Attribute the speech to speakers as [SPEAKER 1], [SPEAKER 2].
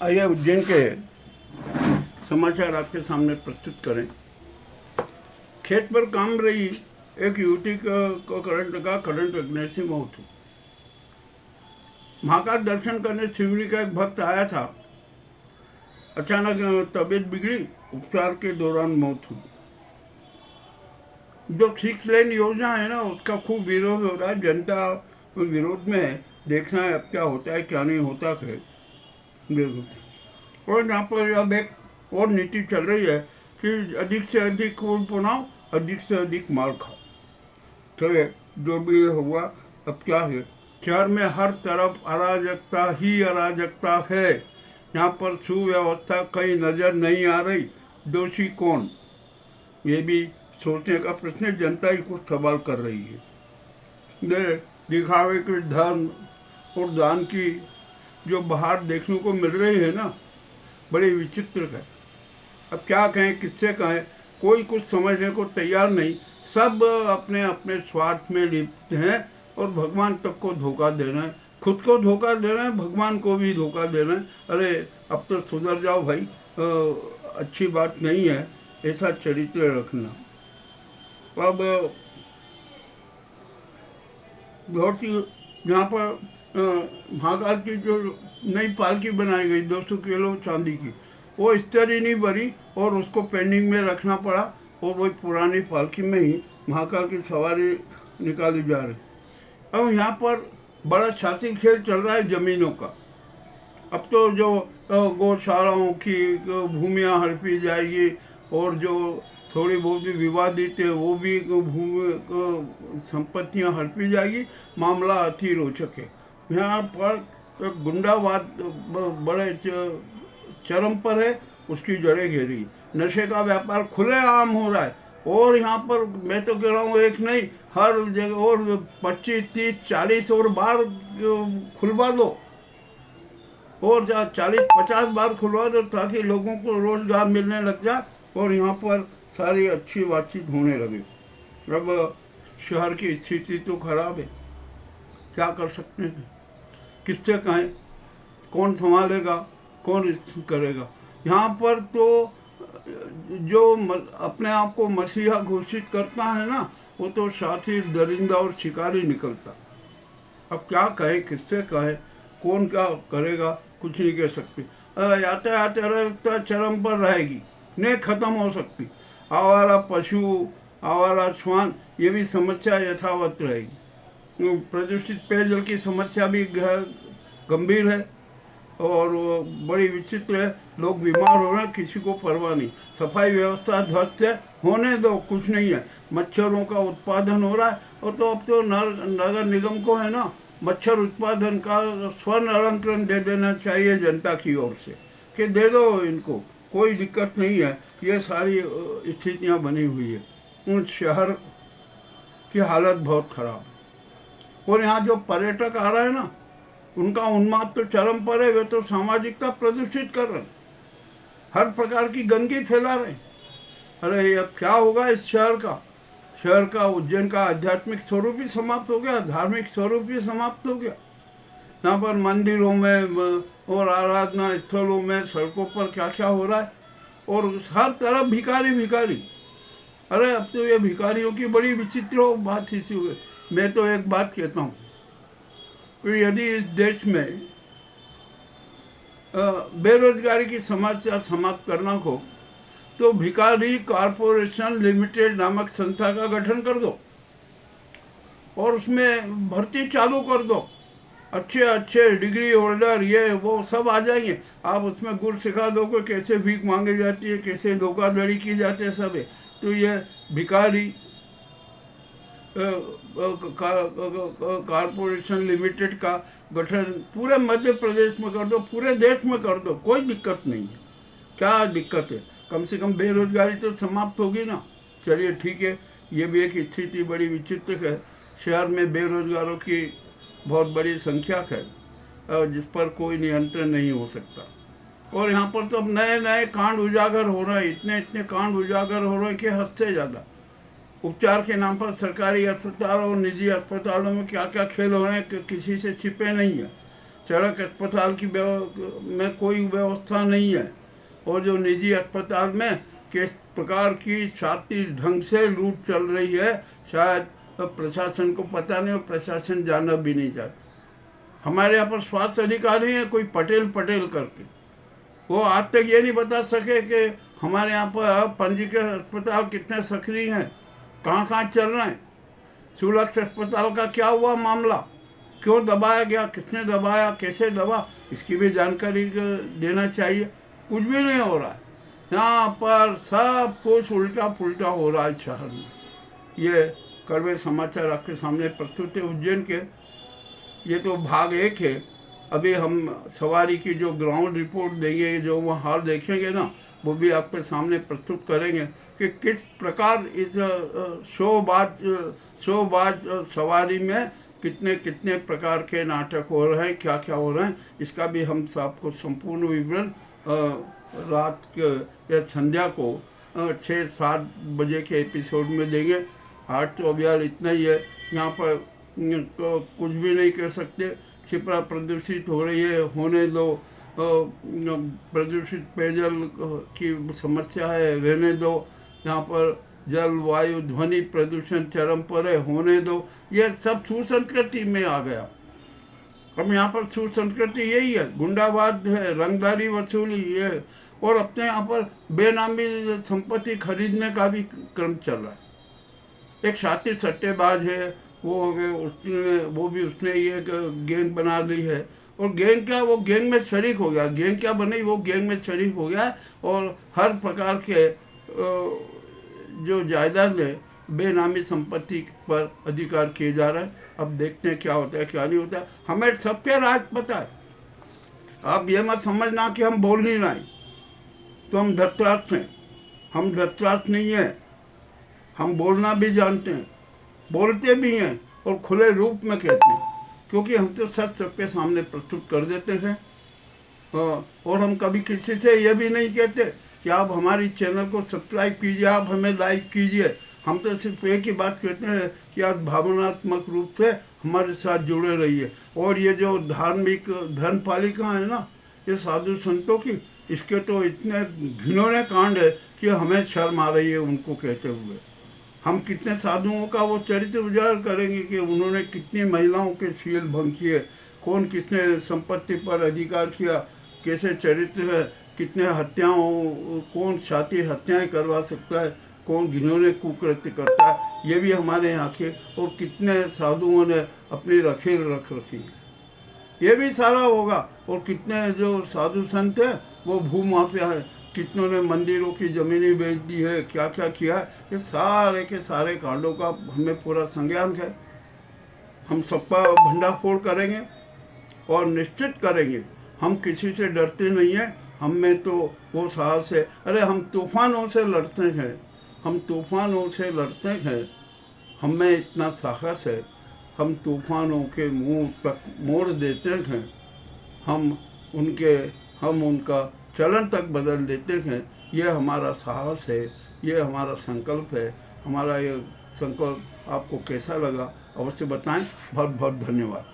[SPEAKER 1] आइए उज्जैन के समाचार आपके सामने प्रस्तुत करें। खेत पर काम रही एक युवती को करंट लगा, करंट लगने से मौत हुई। महाकाल दर्शन करने शिवरी का एक भक्त आया था, अचानक तबीयत बिगड़ी, उपचार के दौरान मौत हुई। जो 6 लेन योजना है ना, उसका खूब विरोध हो रहा है। जनता विरोध में है, देखना है अब क्या होता है क्या नहीं होता है। और यहाँ पर अब एक और नीति चल रही है कि अधिक से अधिक पुल बनाओ, अधिक से अधिक माल खाओ। चलिए जो भी हुआ, अब क्या है, शहर में हर तरफ अराजकता ही अराजकता है। यहाँ पर सुव्यवस्था कहीं नजर नहीं आ रही। दोषी कौन, ये भी सोचने का प्रश्न है। जनता ही कुछ सवाल कर रही है। दिखावे के धर्म और दान की जो बाहर देखने को मिल रही है ना, बड़ी विचित्र है। अब क्या कहें, किससे कहें, कोई कुछ समझने को तैयार नहीं। सब अपने अपने स्वार्थ में लिप्त हैं और भगवान तक को धोखा दे रहे हैं। खुद को धोखा दे रहे हैं, भगवान को भी धोखा दे रहे हैं। अरे अब तो सुधर जाओ भाई, अच्छी बात नहीं है ऐसा चरित्र रखना। अब बहुत ही यहाँ पर महाकाल की जो नई पालकी बनाई गई 200 किलो चांदी की, वो स्तर ही नहीं भरी और उसको पेंडिंग में रखना पड़ा। और वही पुरानी पालकी में ही महाकाल की सवारी निकाली जा रही। अब यहाँ पर बड़ा छाती खेल चल रहा है ज़मीनों का। अब तो जो गौशालाओं की भूमियाँ हड़पी जाएगी और जो थोड़ी बहुत भी विवादित है वो भी भूमि संपत्तियाँ हड़पी जाएगी। मामला अति रोचक है। यहाँ पर गुंडावाद बड़े चरम पर है, उसकी जड़ें घेरी। नशे का व्यापार खुलेआम हो रहा है और यहाँ पर मैं तो कह रहा हूँ एक नहीं, हर जगह और 25, 30, 40 और बार खुलवा दो और 40, 50 बार खुलवा दो ताकि लोगों को रोजगार मिलने लग जाए और यहाँ पर सारी अच्छी बातचीत होने लगे। अब शहर की स्थिति तो खराब है, क्या कर सकते हैं, किससे कहें, कौन संभालेगा, कौन करेगा। यहाँ पर तो जो अपने आप को मसीहा घोषित करता है ना, वो तो शातिर, दरिंदा और शिकारी निकलता। अब क्या कहे, किससे कहे, कौन क्या करेगा, कुछ नहीं कह सकते। यातायात व्यवस्था चरम पर रहेगी, नहीं खत्म हो सकती। आवारा पशु, आवारा श्वान, ये भी समस्या यथावत रहेगी। प्रदूषित पेयजल की समस्या भी गंभीर है और बड़ी विचित्र है। लोग बीमार हो रहे हैं, किसी को परवाह नहीं। सफाई व्यवस्था ध्वस्त है, होने दो, कुछ नहीं है। मच्छरों का उत्पादन हो रहा है और तो अब तो नगर निगम को है ना, मच्छर उत्पादन का स्वर्ण अलंकरण दे देना चाहिए जनता की ओर से कि दे दो इनको, कोई दिक्कत नहीं है। ये सारी स्थितियाँ बनी हुई है। उन शहर की हालत बहुत खराब है और यहाँ जो पर्यटक आ रहे हैं ना, उनका उन्माद तो चरम पर है। वे तो सामाजिकता प्रदूषित कर रहे हैं, हर प्रकार की गंदगी फैला रहे हैं। अरे अब क्या होगा इस शहर का उज्जैन का आध्यात्मिक स्वरूप ही समाप्त हो गया, धार्मिक स्वरूप ही समाप्त हो गया। यहाँ पर मंदिरों में और आराधना स्थलों में, सड़कों पर क्या क्या हो रहा है और हर तरफ भिखारी। अरे अब तो ये भिखारियों की बड़ी विचित्र बात इसी हुई। मैं तो एक बात कहता हूँ कि यदि इस देश में बेरोजगारी की समस्या समाप्त करना हो तो भिखारी कॉरपोरेशन लिमिटेड नामक संस्था का गठन कर दो और उसमें भर्ती चालू कर दो। अच्छे डिग्री होल्डर ये वो सब आ जाएंगे। आप उसमें गुर सिखा दो कि कैसे भीख मांगी जाती है, कैसे धोखाधड़ी की जाती है, सब है। तो ये भिखारी कॉरपोरेशन लिमिटेड का गठन पूरे मध्य प्रदेश में कर दो, पूरे देश में कर दो, कोई दिक्कत नहीं है। क्या दिक्कत है, कम से कम बेरोजगारी तो समाप्त होगी ना। चलिए ठीक है, ये भी एक स्थिति बड़ी विचित्र है। शहर में बेरोजगारों की बहुत बड़ी संख्या है जिस पर कोई नियंत्रण नहीं हो सकता। और यहाँ पर तो अब नए कांड उजागर हो रहे हैं, इतने कांड उजागर हो रहे हैं कि हद से ज़्यादा। उपचार के नाम पर सरकारी अस्पताल और निजी अस्पतालों में क्या क्या खेल हो रहे हैं किसी से छिपे नहीं है। सड़क अस्पताल की में कोई व्यवस्था नहीं है, और जो निजी अस्पताल में किस प्रकार की शातिर ढंग से लूट चल रही है, शायद प्रशासन को पता नहीं और प्रशासन जानना भी नहीं चाहता। हमारे यहाँ पर स्वास्थ्य अधिकारी हैं कोई पटेल करके, वो आज तक ये नहीं बता सके कि हमारे यहाँ पर पंजीकृत अस्पताल कितने सक्रिय हैं, कहाँ चल रहे हैं, सुलक्ष्य अस्पताल का क्या हुआ मामला, क्यों दबाया गया, किसने दबाया, कैसे दबा, इसकी भी जानकारी देना चाहिए। कुछ भी नहीं हो रहा है, यहाँ पर सब कुछ उल्टा पुल्टा हो रहा है शहर में। ये कड़वे समाचार आपके सामने प्रस्तुत है उज्जैन के। ये तो भाग 1 है। अभी हम सवारी की जो ग्राउंड रिपोर्ट देंगे, जो वहाँ हाल देखेंगे ना, वो भी आपके सामने प्रस्तुत करेंगे कि किस प्रकार इस शोबाज सवारी में कितने प्रकार के नाटक हो रहे हैं, क्या क्या हो रहे हैं, इसका भी हम आपको संपूर्ण विवरण रात के या संध्या को 6-7 बजे के एपिसोड में देंगे। आज तो अब यार इतना ही है, यहाँ पर तो कुछ भी नहीं कर सकते। क्षिप्रा प्रदूषित हो रही है, होने दो, प्रदूषित पेयजल की समस्या है, रहने दो। यहाँ पर जल वायु ध्वनि प्रदूषण चरम पर है, होने दो। ये सब सुसंस्कृति में आ गया। अब यहाँ पर सुसंस्कृति यही है, गुंडावाद है, रंगदारी वसूली ये, और अपने यहाँ पर बेनामी संपत्ति खरीदने का भी क्रम चल रहा है। एक शातिर सट्टेबाज है, उसने ये गैंग बना ली है, और गैंग क्या, वो गैंग में शरीक हो गया। गैंग क्या बनी, वो गैंग में शरीक हो गया, और हर प्रकार के जो जायदाद है बेनामी संपत्ति पर अधिकार किए जा रहे हैं। अब देखते हैं क्या होता है क्या नहीं होता है। हमें सबके राज पता है। आप ये मत समझना कि हम बोल नहीं रहे तो हम धृतराष्ट्र हैं। हम धृतराष्ट्र नहीं है, हम बोलना भी जानते हैं, बोलते भी हैं और खुले रूप में कहते हैं, क्योंकि हम तो सच सबके सामने प्रस्तुत कर देते हैं। और हम कभी किसी से ये भी नहीं कहते कि आप हमारी चैनल को सब्सक्राइब कीजिए, आप हमें लाइक कीजिए। हम तो सिर्फ एक ही बात कहते हैं कि आप भावनात्मक रूप से हमारे साथ जुड़े रहिए। और ये जो धार्मिक धर्मपालिका है ना, ये साधु संतों की, इसके तो इतने घिनौने कांड है कि हमें शर्म आ रही है उनको कहते हुए। हम कितने साधुओं का वो चरित्र उजागर करेंगे कि उन्होंने कितनी महिलाओं के शील भंग किए, कौन किसने संपत्ति पर अधिकार किया, कैसे चरित्र है, कितने हत्याओं, कौन शातिर हत्याएं करवा सकता है, कौन घिनौने कुकृत्य करता है, ये भी हमारे यहाँ के। और कितने साधुओं ने अपनी रखेल रख रखी है, ये भी सारा होगा। और कितने जो साधु संत हैं वो भूमाफिया है, कितनों ने मंदिरों की ज़मीनें बेच दी है, क्या क्या किया है, ये सारे के सारे कांडों का हमें पूरा संज्ञान है। हम सबका भंडाफोड़ करेंगे और निश्चित करेंगे। हम किसी से डरते नहीं हैं, हम में तो वो साहस है। अरे हम तूफानों से लड़ते हैं, हम तूफानों से लड़ते हैं, हम में इतना साहस है। हम तूफानों के मुंह तक मोड़ देते हैं, हम उनका चलन तक बदल देते हैं। ये हमारा साहस है, ये हमारा संकल्प है। हमारा ये संकल्प आपको कैसा लगा अवश्य बताएं। बहुत बहुत धन्यवाद।